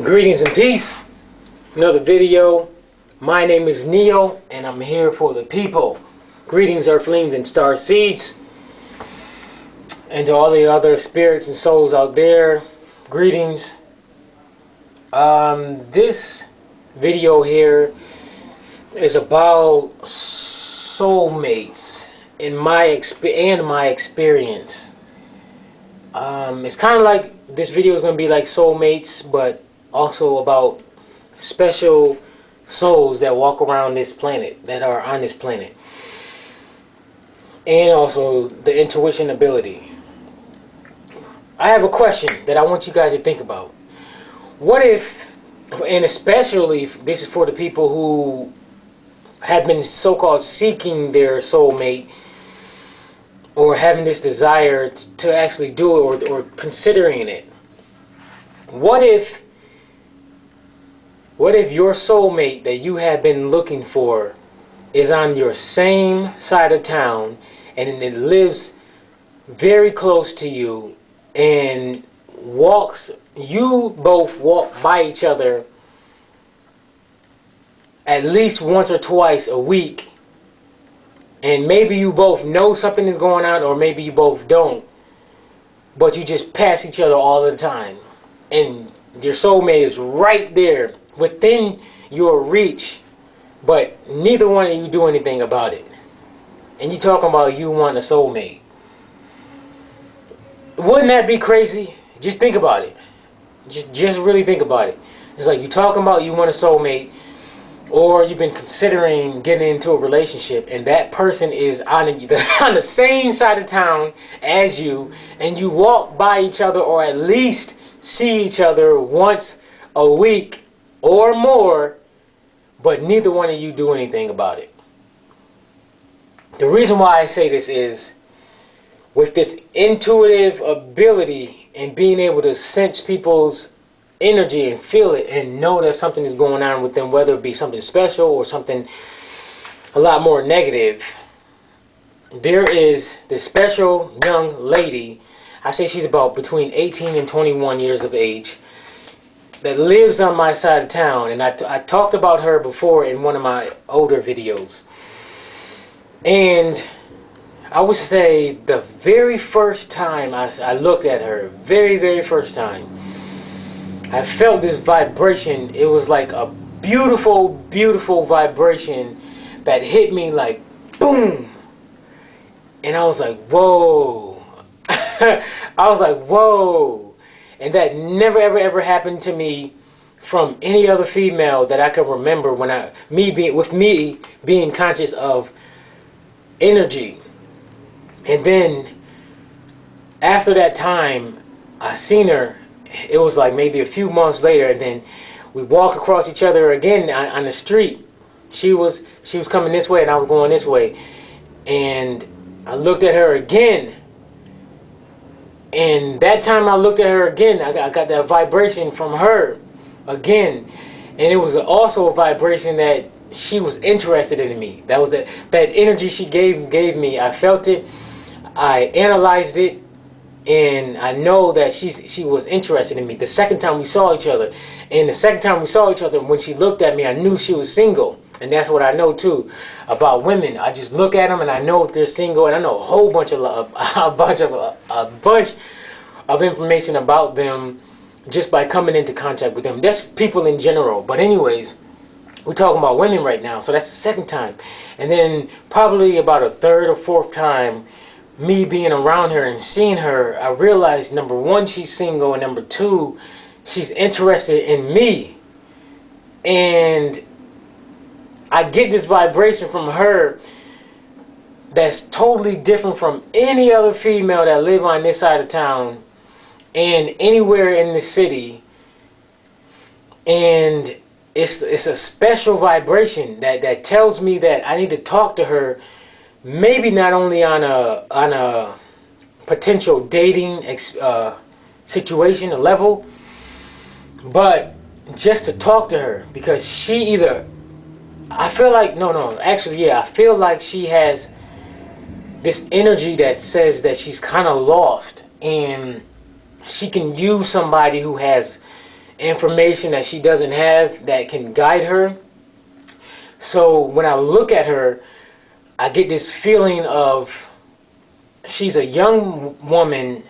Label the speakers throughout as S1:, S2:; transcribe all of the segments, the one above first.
S1: Greetings and peace. Another video. My name is Neo, and I'm here for the people. Greetings, Earthlings and star seeds, and to all the other spirits and souls out there. Greetings. This video here is about soulmates in my experience. It's kind of like this video is going to be like soulmates, but also about special souls that walk around this planet, that are on this planet, and also the intuition ability. I have a question that I want you guys to think about. What if, and especially this is for the people who have been so-called seeking their soulmate, or having this desire to actually do it, or considering it. What if your soulmate that you have been looking for is on your same side of town, and it lives very close to you, and you both walk by each other at least once or twice a week, and maybe you both know something is going on, or maybe you both don't, but you just pass each other all the time, and your soulmate is right there within your reach, but neither one of you do anything about it, and you talking about you want a soulmate. Wouldn't that be crazy? Just think about it. Just really think about it. It's like you talking about you want a soulmate, or you've been considering getting into a relationship, and that person is on the same side of town as you, and you walk by each other, or at least see each other once a week or more, but neither one of you do anything about it. The reason why I say this is, with this intuitive ability and being able to sense people's energy and feel it and know that something is going on with them, whether it be something special or something a lot more negative, there is this special young lady, I say she's about between 18 and 21 years of age, that lives on my side of town, and I talked about her before in one of my older videos. And I would say the very first time I looked at her, very first time, I felt this vibration. It was like a beautiful vibration that hit me like boom, and I was like, whoa. I was like, whoa. And that never ever happened to me from any other female that I could remember, when me being conscious of energy. And then after that time, I seen her. It was like maybe a few months later, and then we walked across each other again on the street. She was coming this way, and I was going this way, and I looked at her again. And that time I looked at her again, I got that vibration from her again, and it was also a vibration that she was interested in me. That was that energy she gave me. I felt it, I analyzed it, and I know that she was interested in me. The second time we saw each other, when she looked at me, I knew she was single. And that's what I know too about women. I just look at them and I know if they're single, and I know a whole bunch a bunch of information about them just by coming into contact with them. That's people in general. But anyways, we're talking about women right now, so that's the second time. And then probably about a third or fourth time, me being around her and seeing her, I realized, number one, she's single, and number two, she's interested in me. And I get this vibration from her that's totally different from any other female that live on this side of town and anywhere in the city. And it's a special vibration that tells me that I need to talk to her, maybe not only on a potential dating situation, a level, but just to talk to her, because she either, I feel like, I feel like she has this energy that says that she's kind of lost, and she can use somebody who has information that she doesn't have that can guide her. So when I look at her, I get this feeling of she's a young woman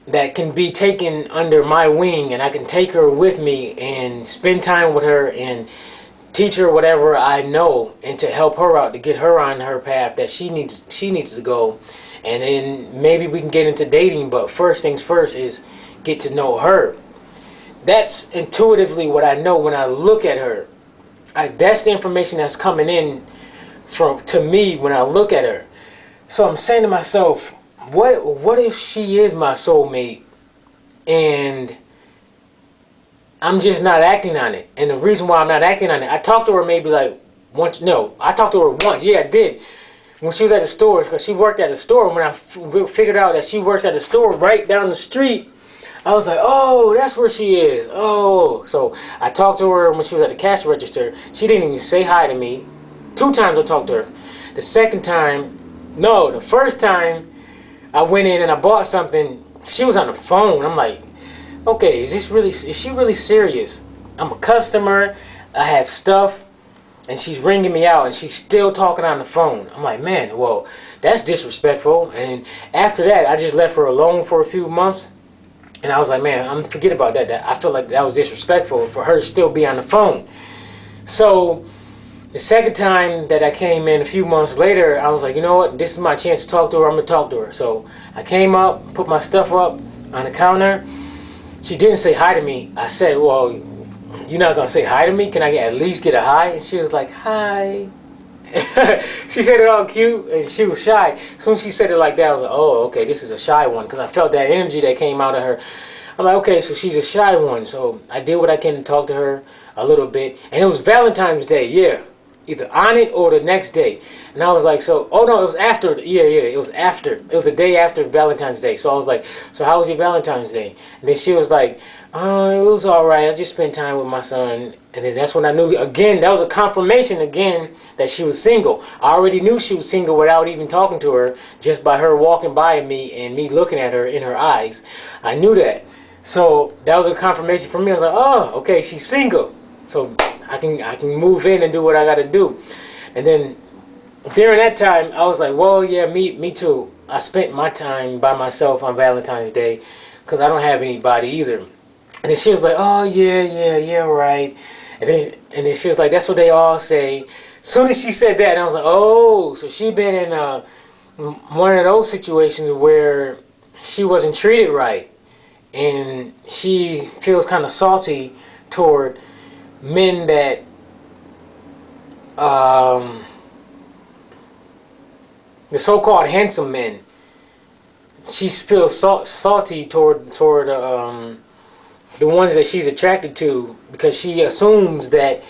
S1: that can be taken under my wing, and I can take her with me and spend time with her and teach her whatever I know, and to help her out, to get her on her path that she needs to go. And then maybe we can get into dating, but first things first is get to know her. That's intuitively what I know when I look at her. That's the information that's coming in to me when I look at her. So I'm saying to myself, what if she is my soulmate and I'm just not acting on it? And the reason why I'm not acting on it, I talked to her maybe like once. No, I talked to her once. Yeah, I did. When she was at the store, because she worked at a store. When I figured out that she works at a store right down the street, I was like, oh, that's where she is. Oh, so I talked to her when she was at the cash register. She didn't even say hi to me. 2 times I talked to her. The first time I went in and I bought something, she was on the phone. I'm like, okay, is she really serious? I'm a customer, I have stuff, and she's ringing me out and she's still talking on the phone. I'm like, man, well, that's disrespectful. And after that, I just left her alone for a few months. And I was like, man, I'm forget about that. I feel like that was disrespectful for her to still be on the phone. So the second time that I came in a few months later, I was like, you know what? This is my chance to talk to her. I'm going to talk to her. So I came up, put my stuff up on the counter. She didn't say hi to me. I said, well, you're not going to say hi to me? Can I at least get a hi? And she was like, hi. She said it all cute, and she was shy. As soon as she said it like that, I was like, oh, okay, this is a shy one, because I felt that energy that came out of her. I'm like, okay, so she's a shy one. So I did what I can to talk to her a little bit. And it was Valentine's Day, yeah. Either on it or the next day. And I was like, so, oh no, it was after, it was after. It was the day after Valentine's Day. So I was like, so how was your Valentine's Day? And then she was like, oh, it was all right. I just spent time with my son. And then that's when I knew, again, that was a confirmation again that she was single. I already knew she was single without even talking to her, just by her walking by me and me looking at her in her eyes. I knew that. So that was a confirmation for me. I was like, oh, okay, she's single. So I can move in and do what I got to do. And then during that time, I was like, well, yeah, me too. I spent my time by myself on Valentine's Day because I don't have anybody either. And then she was like, oh, yeah, right. And then she was like, that's what they all say. As soon as she said that, I was like, oh, so she been in one of those situations where she wasn't treated right. And she feels kind of salty toward men that the so-called handsome men. She feels salty toward the ones that she's attracted to, because she assumes that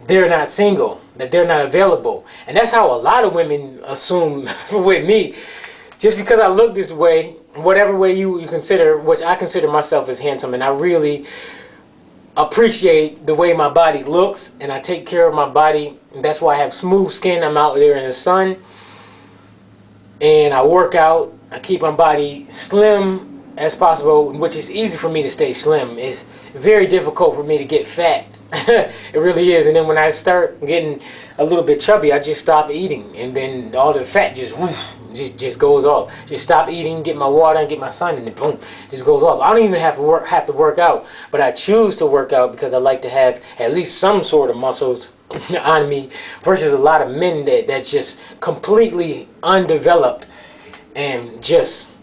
S1: they're not single, that they're not available. And that's how a lot of women assume with me. Just because I look this way, whatever way you consider, which I consider myself as handsome, and I really appreciate the way my body looks, and I take care of my body. And that's why I have smooth skin. I'm out there in the sun, and I work out. I keep my body slim as possible, which is easy for me to stay slim. It's very difficult for me to get fat. It really is. And then when I start getting a little bit chubby, I just stop eating, and then all the fat just goes off. Just stop eating, get my water, and get my sun, and then boom, just goes off. I don't even have to work out, but I choose to work out because I like to have at least some sort of muscles on me, versus a lot of men that's just completely undeveloped and just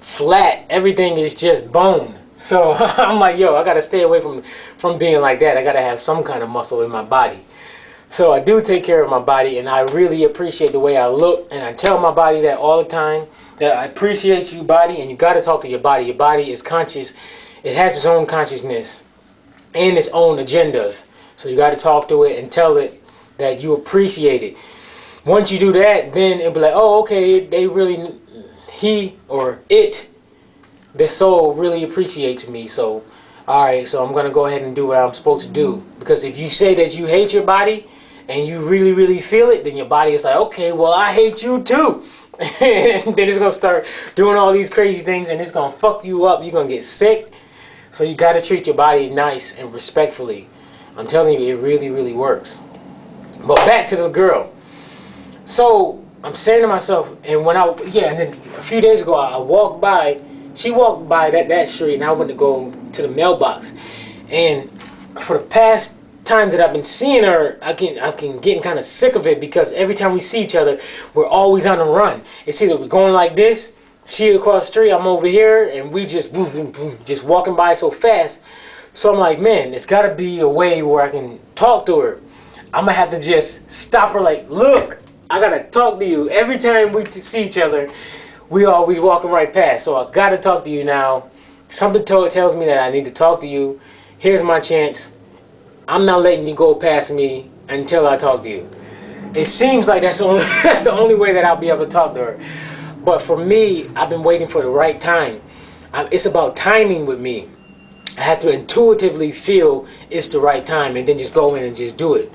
S1: flat. Everything is just bone. So I'm like, yo, I gotta stay away from being like that. I gotta have some kind of muscle in my body. So I do take care of my body, and I really appreciate the way I look, and I tell my body that all the time, that I appreciate you, body, and you got to talk to your body. Your body is conscious. It has its own consciousness and its own agendas. So you got to talk to it and tell it that you appreciate it. Once you do that, then it'll be like, oh, okay, he or it, the soul really appreciates me. So, all right, so I'm going to go ahead and do what I'm supposed to do. Because if you say that you hate your body, and you really, really feel it, then your body is like, okay, well, I hate you too. And then it's going to start doing all these crazy things, and it's going to fuck you up. You're going to get sick. So you got to treat your body nice and respectfully. I'm telling you, it really, really works. But back to the girl. So I'm saying to myself, and and then a few days ago, I walked by, she walked by that street, and I went to go to the mailbox. And for the past times that I've been seeing her, I can getting kind of sick of it, because every time we see each other, we're always on the run. It's either we're going like this, she across the street, I'm over here, and we just boom, boom, boom, just walking by so fast. So I'm like, man, it's got to be a way where I can talk to her. I'm gonna have to just stop her, like, look, I gotta talk to you. Every time we see each other, we always walking right past. So I gotta talk to you now. Something tells me that I need to talk to you. Here's my chance. I'm not letting you go past me until I talk to you. It seems like that's the only way that I'll be able to talk to her. But for me, I've been waiting for the right time. It's about timing with me. I have to intuitively feel it's the right time, and then just go in and just do it.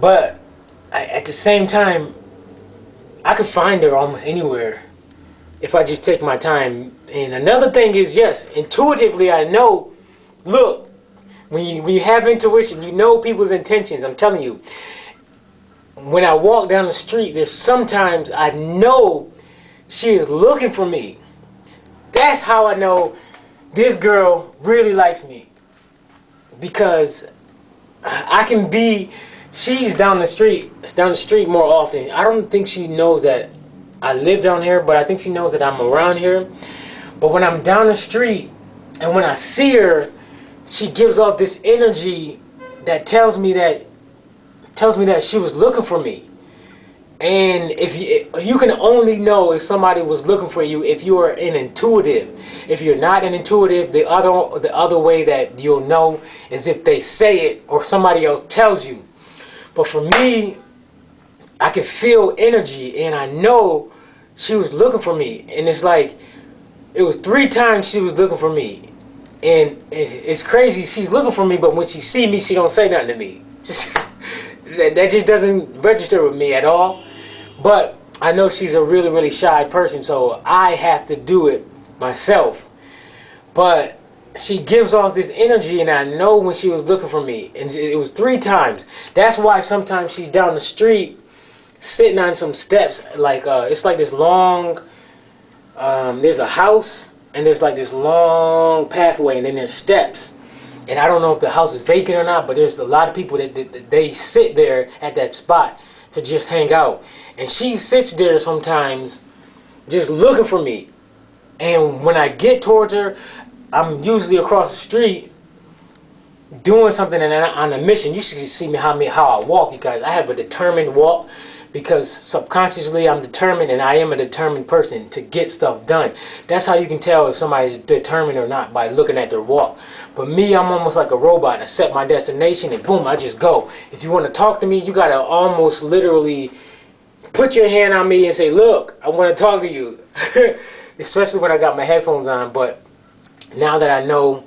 S1: But at the same time, I could find her almost anywhere if I just take my time. And another thing is, yes, intuitively I know, look, when you have intuition, you know people's intentions. I'm telling you, when I walk down the street, there's sometimes I know she is looking for me. That's how I know this girl really likes me. Because I can be, she's down the street more often. I don't think she knows that I live down here, but I think she knows that I'm around here. But when I'm down the street and when I see her, she gives off this energy that tells me that she was looking for me. And if you can only know if somebody was looking for you if you are an intuitive. If you're not an intuitive, the other way that you'll know is if they say it or somebody else tells you. But for me, I could feel energy, and I know she was looking for me. And it's like, it was 3 times she was looking for me. And it's crazy, she's looking for me, but when she see me, she don't say nothing to me. Just that just doesn't register with me at all. But I know she's a really, really shy person, so I have to do it myself. But she gives off this energy, and I know when she was looking for me. And it was 3 times. That's why sometimes she's down the street sitting on some steps. Like, it's like this long, there's a house, and there's like this long pathway, and then there's steps. And I don't know if the house is vacant or not, but there's a lot of people that they sit there at that spot to just hang out. And she sits there sometimes just looking for me. And when I get towards her, I'm usually across the street doing something and on a mission. You should see me how I walk, you guys. I have a determined walk because subconsciously I'm determined, and I am a determined person to get stuff done. That's how you can tell if somebody's determined or not, by looking at their walk. But me, I'm almost like a robot. I set my destination and boom, I just go. If you want to talk to me, you gotta almost literally put your hand on me and say, look, I want to talk to you. Especially when I got my headphones on. But now that I know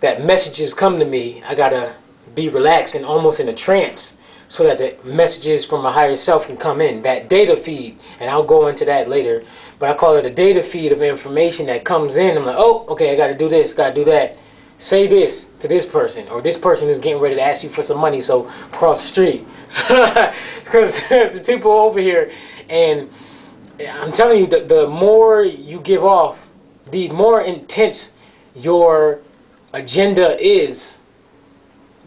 S1: that messages come to me, I gotta be relaxed and almost in a trance, so that the messages from my higher self can come in. That data feed, and I'll go into that later, but I call it a data feed of information that comes in. I'm like, oh, okay, I gotta do this, gotta do that. Say this to this person, or this person is getting ready to ask you for some money, so cross the street. Because there's people over here, and I'm telling you, the more you give off, the more intense your agenda is,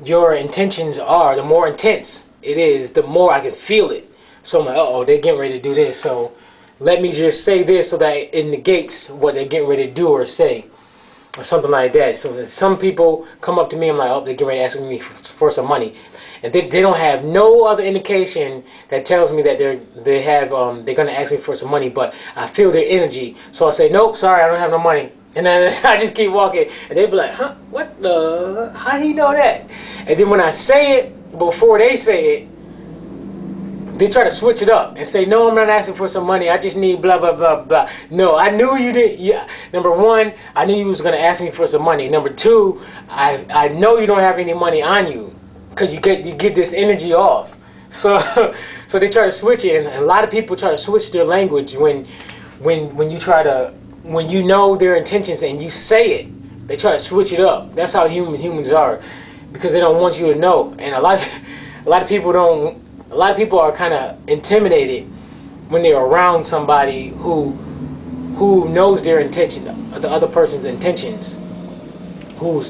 S1: your intentions are, the more intense it is, the more I can feel it. So I'm like, uh-oh, they're getting ready to do this, so let me just say this so that it negates what they're getting ready to do or say, or something like that. So some people come up to me, I'm like, oh, they're getting ready to ask me for some money, and they don't have no other indication that tells me that they're going to ask me for some money, but I feel their energy. So I say, nope, sorry, I don't have no money. And then I just keep walking, and they be like, huh, what the, how he know that? And then when I say it, before they say it, they try to switch it up and say, no, I'm not asking for some money, I just need blah, blah, blah, blah. No, I knew you did. Yeah. Number one, I knew you was going to ask me for some money. Number two, I know you don't have any money on you, because you get this energy off. So so they try to switch it, and a lot of people try to switch their language when you try to, when you know their intentions and you say it, They try to switch it up. That's how humans are, because they don't want you to know. And a lot of people don't. A lot of people are kind of intimidated when they're around somebody who knows their intention, the other person's intentions. Who